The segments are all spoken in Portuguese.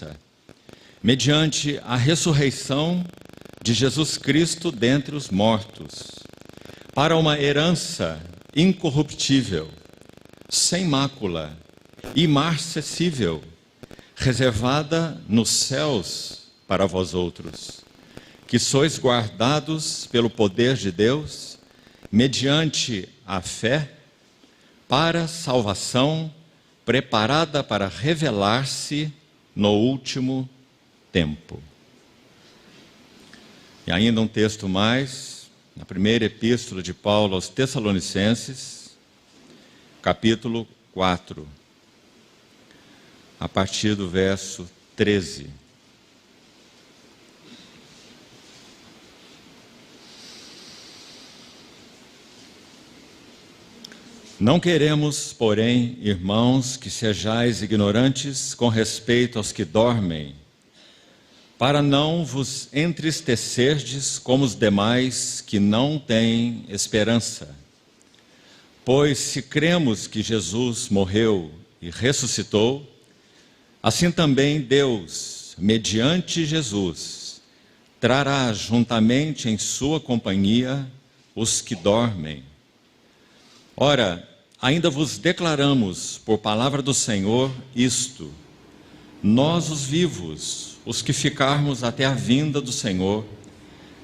esperança, mediante a ressurreição de Jesus Cristo dentre os mortos, para uma herança incorruptível, sem mácula, imarcessível, reservada nos céus para vós outros, que sois guardados pelo poder de Deus, mediante a fé, para salvação preparada para revelar-se no último tempo. E ainda um texto mais, na primeira epístola de Paulo aos Tessalonicenses, capítulo 4, a partir do verso 13. Não queremos, porém, irmãos, que sejais ignorantes com respeito aos que dormem, para não vos entristecerdes como os demais que não têm esperança. Pois se cremos que Jesus morreu e ressuscitou, assim também Deus, mediante Jesus, trará juntamente em sua companhia os que dormem. Ora, ainda vos declaramos por palavra do Senhor isto: nós os vivos, os que ficarmos até a vinda do Senhor,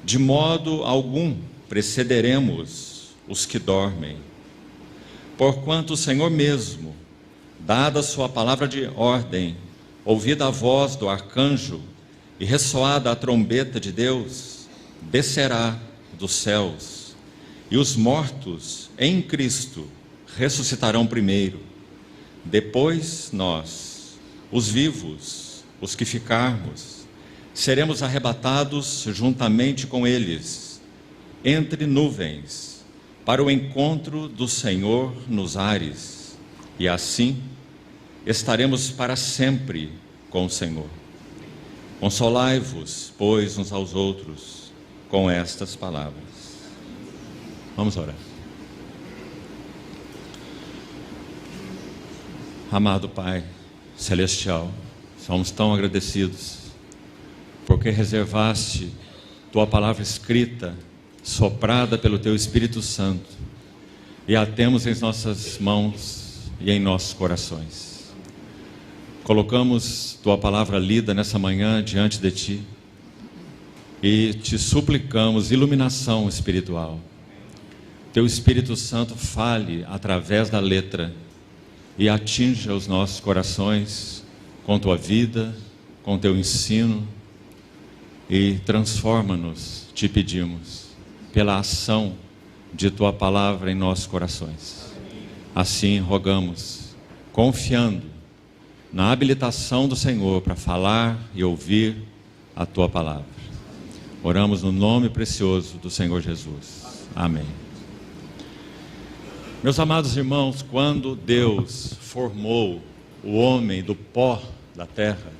de modo algum precederemos os que dormem. Porquanto o Senhor mesmo, dada a sua palavra de ordem, ouvida a voz do arcanjo e ressoada a trombeta de Deus, descerá dos céus, e os mortos em Cristo ressuscitarão primeiro. Depois nós, os vivos, os que ficarmos, seremos arrebatados juntamente com eles, entre nuvens, para o encontro do Senhor nos ares, e assim estaremos para sempre com o Senhor. Consolai-vos, pois, uns aos outros com estas palavras. Vamos orar. Amado Pai Celestial, somos tão agradecidos porque reservaste Tua palavra escrita, soprada pelo Teu Espírito Santo, e a temos em nossas mãos e em nossos corações. Colocamos Tua palavra lida nessa manhã diante de Ti e Te suplicamos iluminação espiritual. Teu Espírito Santo fale através da letra e atinja os nossos corações com Tua vida, com Teu ensino, e transforma-nos, te pedimos, pela ação de Tua palavra em nossos corações. Assim rogamos, confiando na habilitação do Senhor para falar e ouvir a Tua palavra. Oramos no nome precioso do Senhor Jesus. Amém. Meus amados irmãos, quando Deus formou o homem do pó da terra,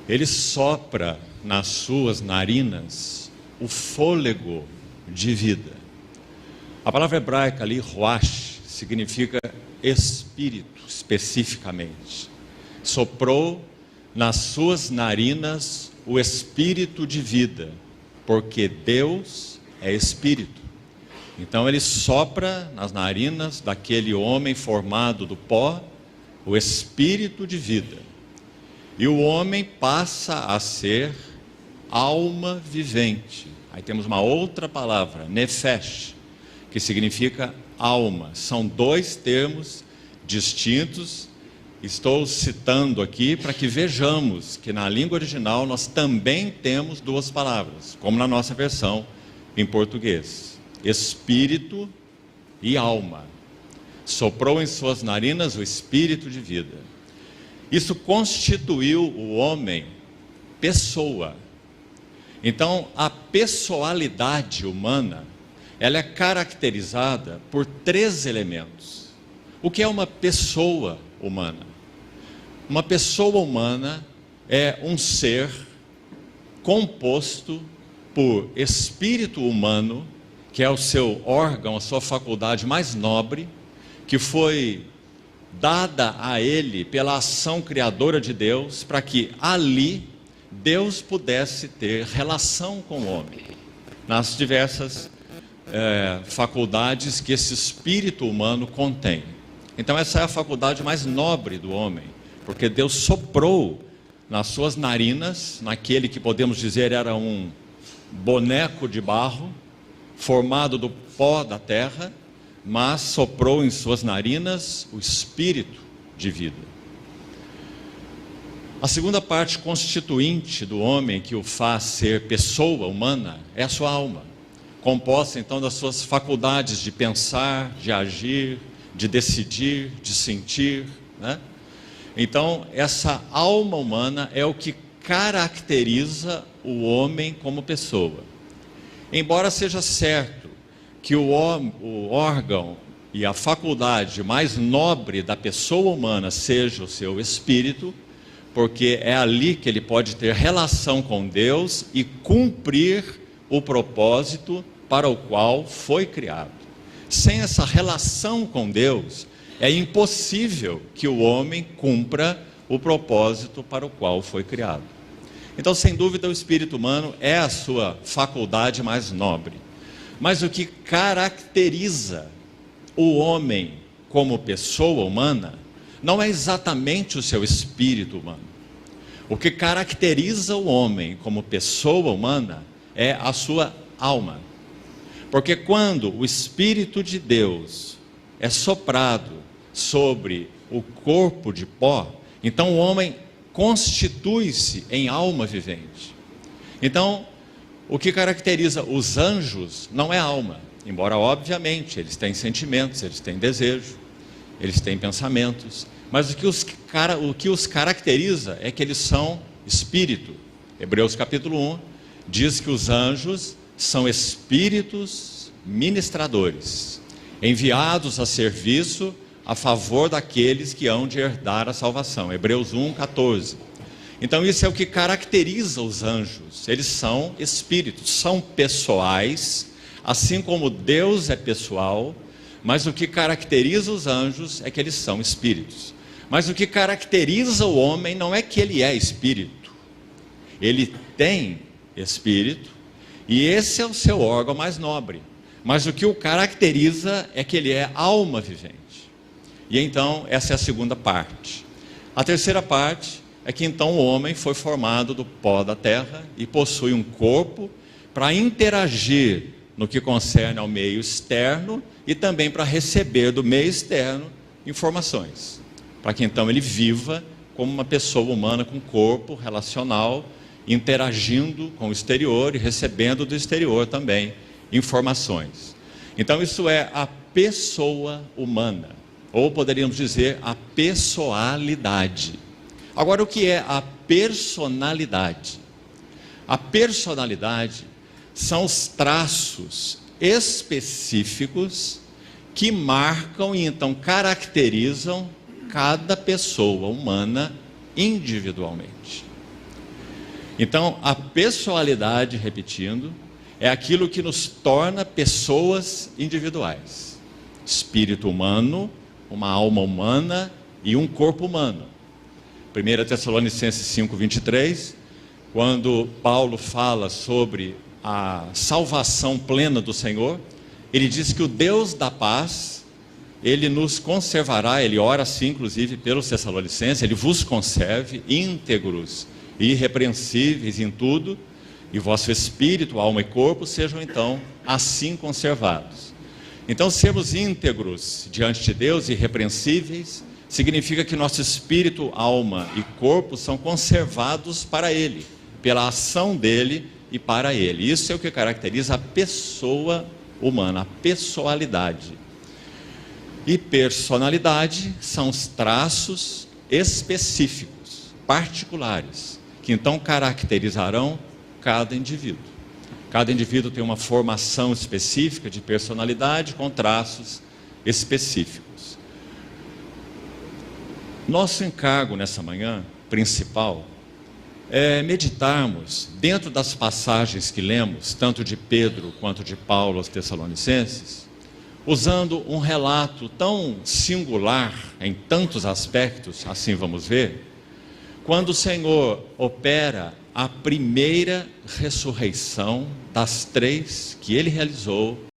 Ele sopra nas suas narinas o fôlego de vida. A palavra hebraica ali, ruach, significa espírito, especificamente. Soprou nas suas narinas o espírito de vida, porque Deus é espírito. Então Ele sopra nas narinas daquele homem formado do pó o espírito de vida. E o homem passa a ser alma vivente. Aí temos uma outra palavra, nefesh, que significa alma. São dois termos distintos. Estou citando aqui para que vejamos que na língua original nós também temos duas palavras, como na nossa versão em português: espírito e alma. Soprou em suas narinas o espírito de vida. Isso constituiu o homem pessoa. Então, a pessoalidade humana, ela é caracterizada por 3 elementos. O que é uma pessoa humana? Uma pessoa humana é um ser composto por espírito humano, que é o seu órgão, a sua faculdade mais nobre, que foi dada a ele pela ação criadora de Deus, para que ali Deus pudesse ter relação com o homem, nas diversas faculdades que esse espírito humano contém. Então essa é a faculdade mais nobre do homem, porque Deus soprou nas suas narinas, naquele que podemos dizer era um boneco de barro, formado do pó da terra, mas soprou em suas narinas o espírito de vida. A segunda parte constituinte do homem que o faz ser pessoa humana é a sua alma, composta então das suas faculdades de pensar, de agir, de decidir, de sentir, né? Então essa alma humana é o que caracteriza o homem como pessoa. Embora seja certo que o órgão e a faculdade mais nobre da pessoa humana seja o seu espírito, porque é ali que ele pode ter relação com Deus e cumprir o propósito para o qual foi criado. Sem essa relação com Deus, é impossível que o homem cumpra o propósito para o qual foi criado. Então, sem dúvida, o espírito humano é a sua faculdade mais nobre. Mas o que caracteriza o homem como pessoa humana não é exatamente o seu espírito humano. O que caracteriza o homem como pessoa humana é a sua alma. Porque quando o Espírito de Deus é soprado sobre o corpo de pó, então o homem constitui-se em alma vivente. Então, o que caracteriza os anjos não é a alma, embora obviamente eles têm sentimentos, eles têm desejo, eles têm pensamentos, mas o que os caracteriza é que eles são espírito. Hebreus capítulo 1 diz que os anjos são espíritos ministradores, enviados a serviço a favor daqueles que hão de herdar a salvação. Hebreus 1:14. Então isso é o que caracteriza os anjos. Eles são espíritos, são pessoais, assim como Deus é pessoal, mas o que caracteriza os anjos é que eles são espíritos. Mas o que caracteriza o homem não é que ele é espírito. Ele tem espírito e esse é o seu órgão mais nobre. Mas o que o caracteriza é que ele é alma vivente. E então essa é a segunda parte. A terceira parte é que então o homem foi formado do pó da terra e possui um corpo para interagir no que concerne ao meio externo e também para receber do meio externo informações, para que então ele viva como uma pessoa humana com corpo relacional, interagindo com o exterior e recebendo do exterior também informações. Então isso é a pessoa humana, ou poderíamos dizer a pessoalidade. Agora, o que é a personalidade? A personalidade são os traços específicos que marcam e então caracterizam cada pessoa humana individualmente. Então, a pessoalidade, repetindo, é aquilo que nos torna pessoas individuais. Espírito humano, uma alma humana e um corpo humano. 1 Tessalonicenses 5:23, quando Paulo fala sobre a salvação plena do Senhor, ele diz que o Deus da paz, ele nos conservará, ele ora assim inclusive pelos Tessalonicenses, ele vos conserve íntegros e irrepreensíveis em tudo, e vosso espírito, alma e corpo sejam então assim conservados. Então, sermos íntegros diante de Deus, irrepreensíveis, significa que nosso espírito, alma e corpo são conservados para Ele, pela ação dEle e para Ele. Isso é o que caracteriza a pessoa humana, a pessoalidade. E personalidade são os traços específicos, particulares, que então caracterizarão cada indivíduo. Cada indivíduo tem uma formação específica de personalidade com traços específicos. Nosso encargo nessa manhã, principal, é meditarmos dentro das passagens que lemos, tanto de Pedro quanto de Paulo aos Tessalonicenses, usando um relato tão singular em tantos aspectos, assim vamos ver, quando o Senhor opera a primeira ressurreição das 3 que ele realizou